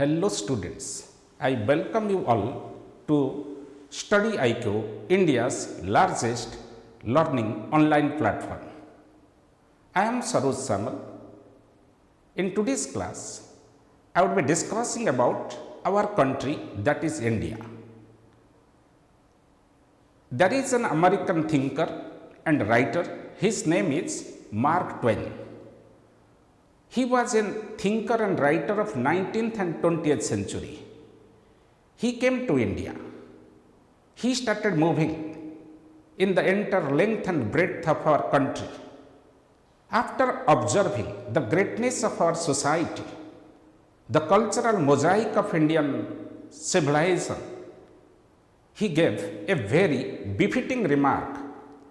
Hello students, I welcome you all to StudyIQ, India's largest learning online platform. I am Saroj Samal. In today's class, I will be discussing about our country, that is India. There is an American thinker and writer, his name is Mark Twain. He was a thinker and writer of 19th and 20th century. He came to India. He started moving in the entire length and breadth of our country. After observing the greatness of our society, the cultural mosaic of Indian civilization, he gave a very befitting remark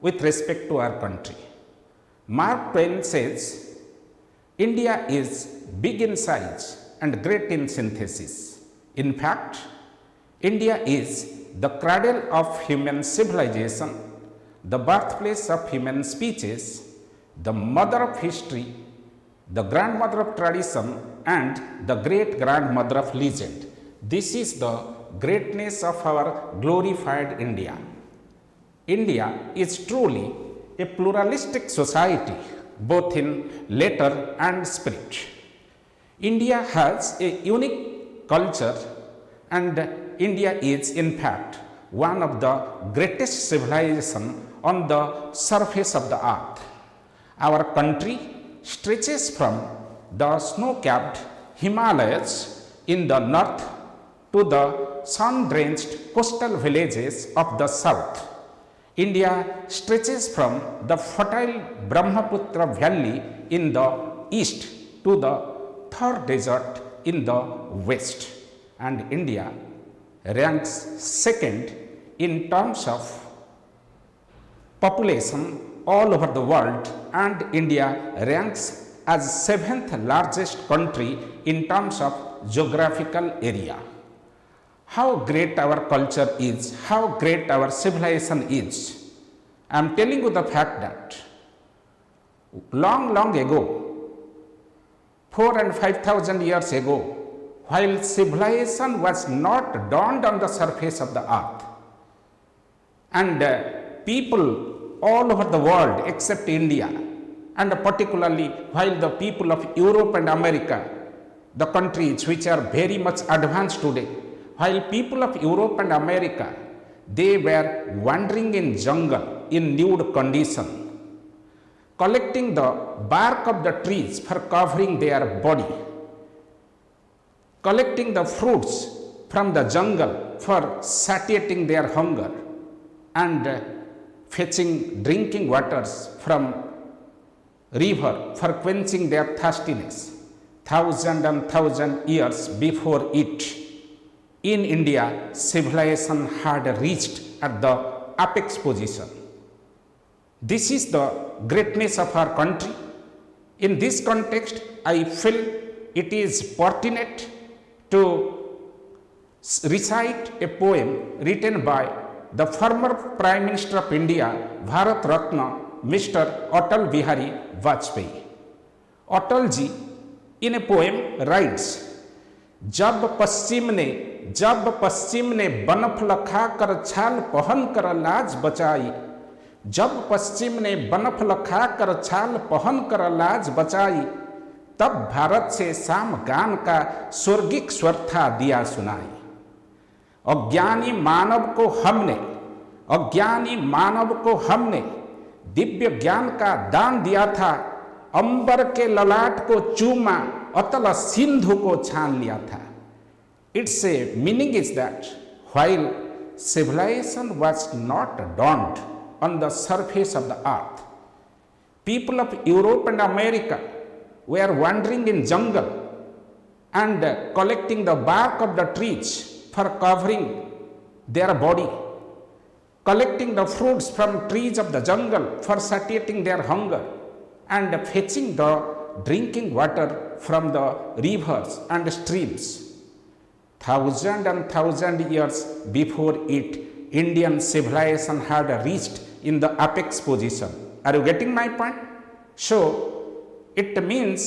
with respect to our country. Mark Twain says, India is big in size and great in synthesis. In fact, India is the cradle of human civilization, the birthplace of human speeches, the mother of history, the grandmother of tradition, and the great grandmother of legend. This is the greatness of our glorified India. India is truly a pluralistic society, both in letter and spirit. India has a unique culture, and India is in fact one of the greatest civilizations on the surface of the earth. Our country stretches from the snow-capped Himalayas in the north to the sun-drenched coastal villages of the south. India stretches from the fertile Brahmaputra valley in the east to the Thar desert in the west, and India ranks second in terms of population all over the world, and India ranks as seventh largest country in terms of geographical area. How great our culture is, how great our civilization is. I am telling you the fact that long ago, 4,000 and 5,000 years ago, while civilization was not dawned on the surface of the earth, and people all over the world except India, and particularly while the people of Europe and America, the countries which are very much advanced today, while people of Europe and America, they were wandering in jungle in nude condition, collecting the bark of the trees for covering their body, collecting the fruits from the jungle for satiating their hunger, and fetching drinking waters from river for quenching their thirstiness. Thousand and thousand years before it, in India, civilization had reached at the apex position. This is the greatness of our country. In this context, I feel it is pertinent to recite a poem written by the former Prime Minister of India, Bharat Ratna, Mr. Atal Bihari Vajpayee. Atal ji in a poem writes, जब पश्चिम ने बनफल खाकर छाल पहन कर लाज बचाई, जब पश्चिम ने बनफल खाकर छाल पहन कर लाज बचाई, तब भारत से साम गान का स्वर्गिक स्वर था दिया सुनाई। अज्ञानी मानव को हमने दिव्य ज्ञान का दान दिया था, अंबर के ललाट को चूमा, अतल सिंधु को छान लिया था। Its meaning is that while civilization was not dawned on the surface of the earth, people of Europe and America were wandering in jungle and collecting the bark of the trees for covering their body, collecting the fruits from trees of the jungle for satiating their hunger, and fetching the drinking water from the rivers and streams. Thousand and thousand years before it, Indian civilization had reached in the apex position. Are you getting my point? So, it means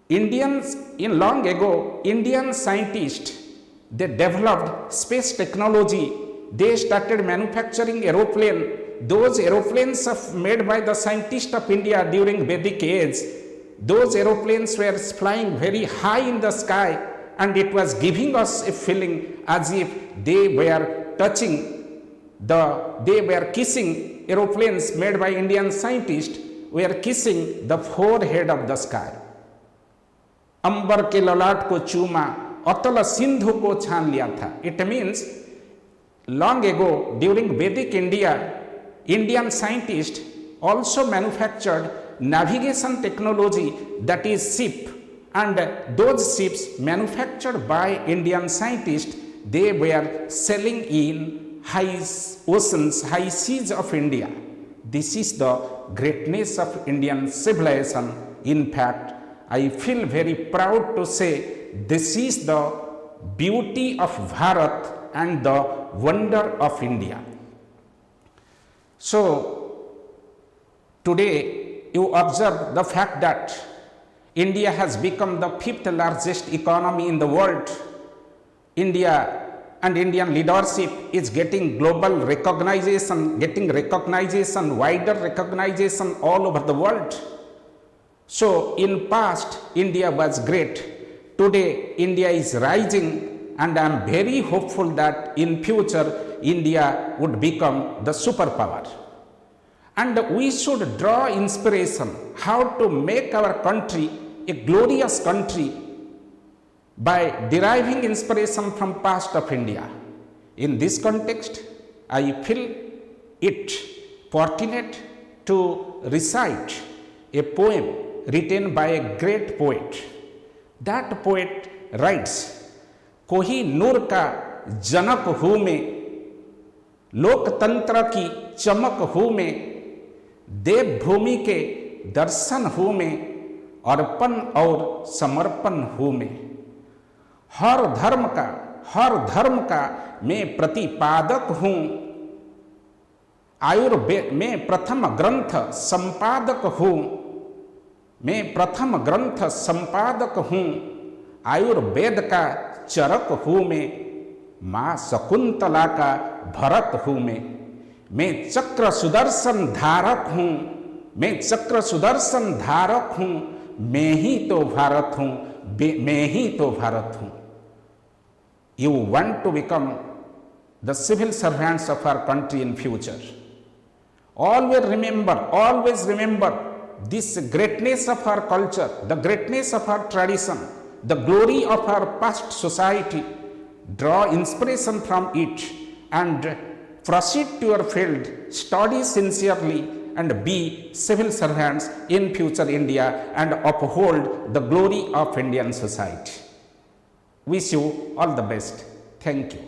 Indians, in long ago, Indian scientists, they developed space technology. They started manufacturing aeroplane. Those aeroplanes made by the scientists of India during Vedic age. Those aeroplanes were flying very high in the sky, and it was giving us a feeling as if they were they were kissing aeroplanes made by Indian scientists, were kissing the forehead of the sky. अंबर के ललाट को चूमा, अतल सिंधु को छान लिया था. It means long ago during Vedic India, Indian scientists also manufactured navigation technology, that is ship, and those ships manufactured by Indian scientists, they were sailing in high oceans, high seas of India. This is the greatness of Indian civilization. In fact, I feel very proud to say this is the beauty of Bharat and the wonder of India. So, today you observe the fact that India has become the 5th largest economy in the world. India and Indian leadership is getting global recognition, wider recognition all over the world. So, in past, India was great. Today, India is rising, and I am very hopeful that in future, India would become the superpower. And we should draw inspiration how to make our country a glorious country by deriving inspiration from past of India. In this context, I feel it pertinent to recite a poem written by a great poet. That poet writes, कोही नूर का जनक हूँ मैं, लोकतंत्र की चमक हूँ मैं, देवभूमि के दर्शन हूँ मैं, अर्पण और समर्पण हूँ मैं. हर धर्म का मैं प्रतिपादक हूँ. आयुर्वेद में प्रथम ग्रंथ संपादक हूँ. मैं प्रथम ग्रंथ संपादक हूँ. आयुर्वेद का चरक हूँ मैं. माँ शकुंतला का भरत हूँ मैं. मैं चक्र सुदर्शन धारक हूँ. मैं चक्र सुदर्शन धारक हूँ. मैं ही तो भारत हूँ. मैं ही तो भारत हूँ. You want to become the civil servants of our country in future. Always remember this greatness of our culture, the greatness of our tradition, the glory of our past society. Draw inspiration from it and proceed to your field, study sincerely, and be civil servants in future India and uphold the glory of Indian society. Wish you all the best. Thank you.